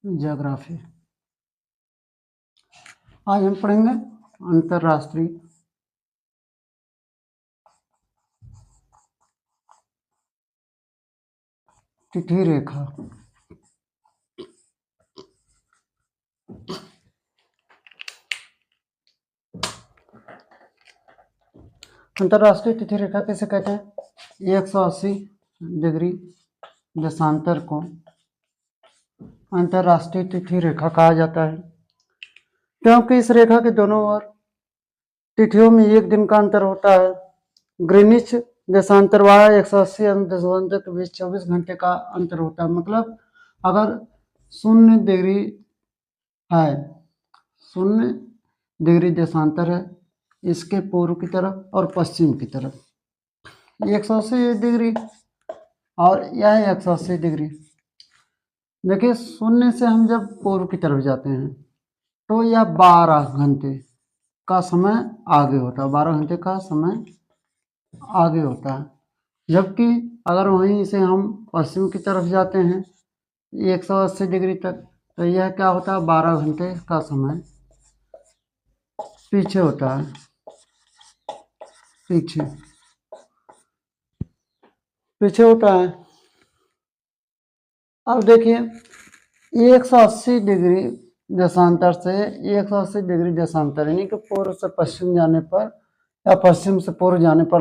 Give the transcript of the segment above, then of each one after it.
Geography. आज हम पढ़ेंगे अंतरराष्ट्रीय तिथि रेखा। अंतरराष्ट्रीय तिथि रेखा कैसे कहते हैं? 180 डिग्री देशांतर को अंतरराष्ट्रीय तिथि रेखा कहा जाता है, क्योंकि इस रेखा के दोनों ओर तिथियों में एक दिन का अंतर होता है। ग्रीनिच देशांतर वाला 180 देशांतर के बीच 24 घंटे का अंतर होता है। मतलब अगर 0 डिग्री है, 0 डिग्री देशांतर है इसके पूर्व की तरफ और पश्चिम की तरफ, 180 डिग्री और यह 180 डिग्री। देखिए 0 से हम जब पूर्व की तरफ जाते हैं तो यह 12 घंटे का समय आगे होता है, 12 घंटे का समय आगे होता है। जबकि अगर वहीं से हम पश्चिम की तरफ जाते हैं 180 डिग्री तक, तो यह क्या होता है, 12 घंटे का समय पीछे होता है, पीछे होता है। अब देखिए 180 डिग्री देशांतर से 180 डिग्री देशांतर यानी कि पूर्व से पश्चिम जाने पर या पश्चिम से पूर्व जाने पर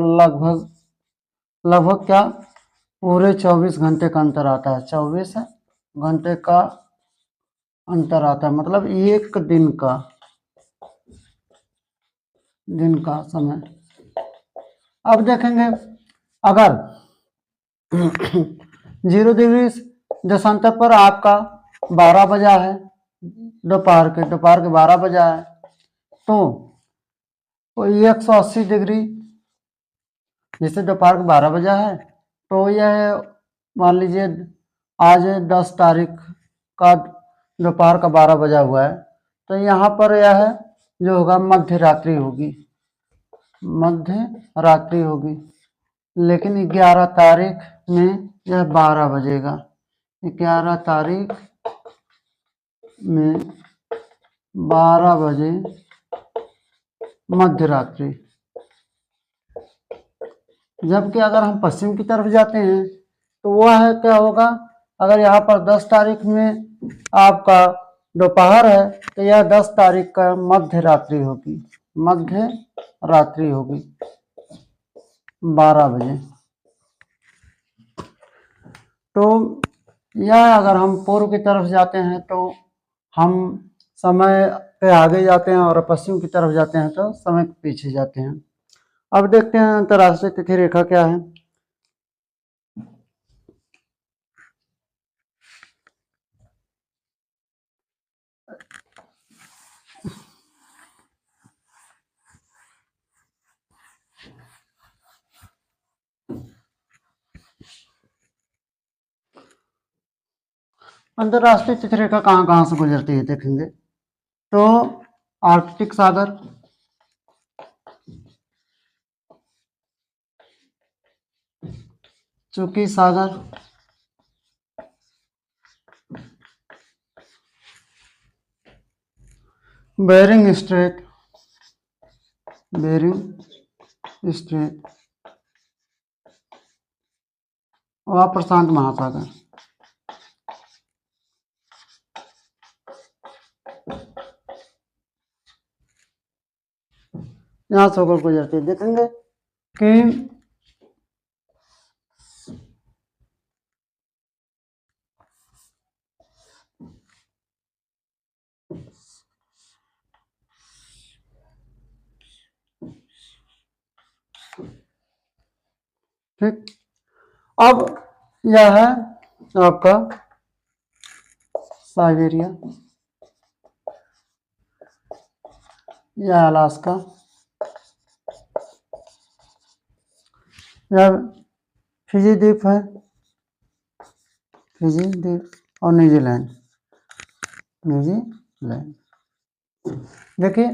लगभग क्या पूरे 24 घंटे का अंतर आता है। 24 घंटे का अंतर आता है, मतलब एक दिन का समय। अब देखेंगे अगर 0 डिग्री देशांतर पर आपका 12 बजा है, दोपहर के 12 बजा है, तो 180 डिग्री जैसे दोपहर के 12 बजा है तो यह मान लीजिए आज 10 तारीख का दोपहर का 12 बजा हुआ है, तो यहाँ पर यह जो होगा मध्य रात्रि होगी। लेकिन 11 तारीख में यह 12 बजेगा, 11 तारीख में 12 बजे मध्य रात्रि। जबकि अगर हम पश्चिम की तरफ जाते हैं तो वह क्या होगा, अगर यहाँ पर 10 तारीख में आपका दोपहर है तो यह 10 तारीख का मध्य रात्रि होगी 12 बजे। तो यह अगर हम पूर्व की तरफ जाते हैं तो हम समय पे आगे जाते हैं और पश्चिम की तरफ जाते हैं तो समय के पीछे जाते हैं। अब देखते हैं अंतरराष्ट्रीय तिथि रेखा क्या है। अंतरराष्ट्रीय तिथि रेखा कहाँ कहाँ से गुजरती है देखेंगे तो आर्कटिक सागर, चुकी सागर, बेरिंग स्ट्रेट और प्रशांत महासागर। यहाँ से होकर गुजरती है। देखेंगे कि ठीक, अब यह है आपका साइबेरिया, यह अलास्का, यह फिजी द्वीप है, फिजी द्वीप और न्यूजीलैंड। देखिए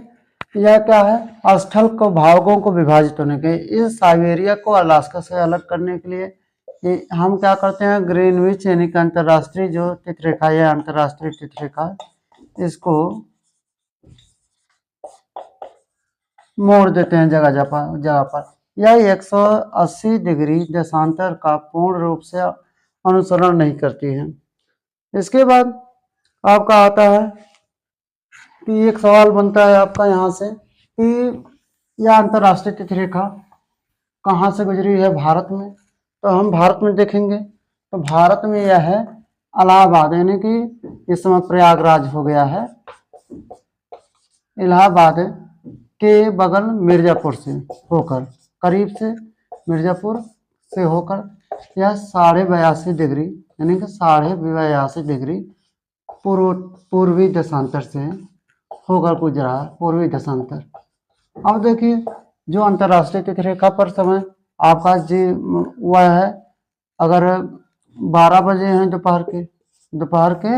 यह क्या है, स्थल को भागों को विभाजित होने के, इस साइबेरिया को अलास्का से अलग करने के लिए हम क्या करते हैं, ग्रीनविच यानी कि अंतर्राष्ट्रीय जो तिथरेखा है, अंतर्राष्ट्रीय तिथरेखा, इसको मोड़ देते हैं जगह जगह पर। यह 180 डिग्री देशांतर का पूर्ण रूप से अनुसरण नहीं करती है। इसके बाद आपका आता है कि एक सवाल बनता है आपका यहाँ से कि यह अंतर्राष्ट्रीय तिथरेखा कहाँ से गुजरी है भारत में। तो हम भारत में देखेंगे तो भारत में यह है इलाहाबाद, यानी कि इस समय प्रयागराज हो गया है, इलाहाबाद के बगल मिर्जापुर से होकर, करीब से मिर्जापुर से होकर यह 82.5 डिग्री यानी कि 82.5 डिग्री पूर्वी देशांतर से होकर गुजरा, पूर्वी देशांतर। अब देखिए जो अंतर्राष्ट्रीय तिथरेखा पर समय आपका जी वह है, अगर 12 बजे हैं दोपहर के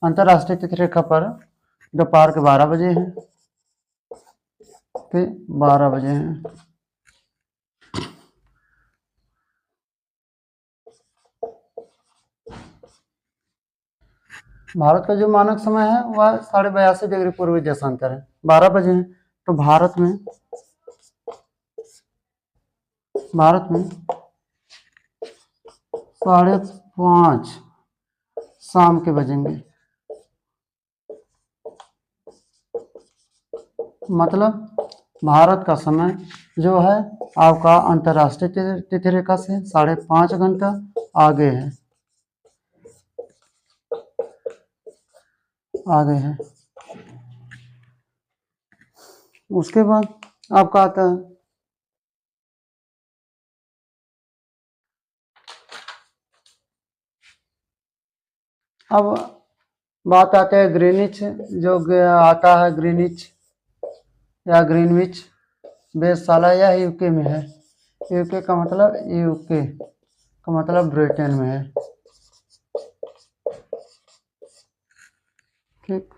अंतर्राष्ट्रीय तिथरेखा पर दोपहर के 12 बजे हैं, के 12 बजे हैं। भारत का जो मानक समय है वह 82.5 डिग्री पूर्वी देशांतर है, 12 बजे हैं। तो भारत में 5:30 शाम के बजेंगे, मतलब भारत का समय जो है आपका अंतर्राष्ट्रीय तिथरेखा से 5.5 घंटा आगे है, उसके बाद आपका आता है अब बात आते है ग्रीनिच, जो आता है ग्रीनिच या ग्रीनविच वेधशाला, यह यूके में है। यूके का मतलब ब्रिटेन में है। ठीक।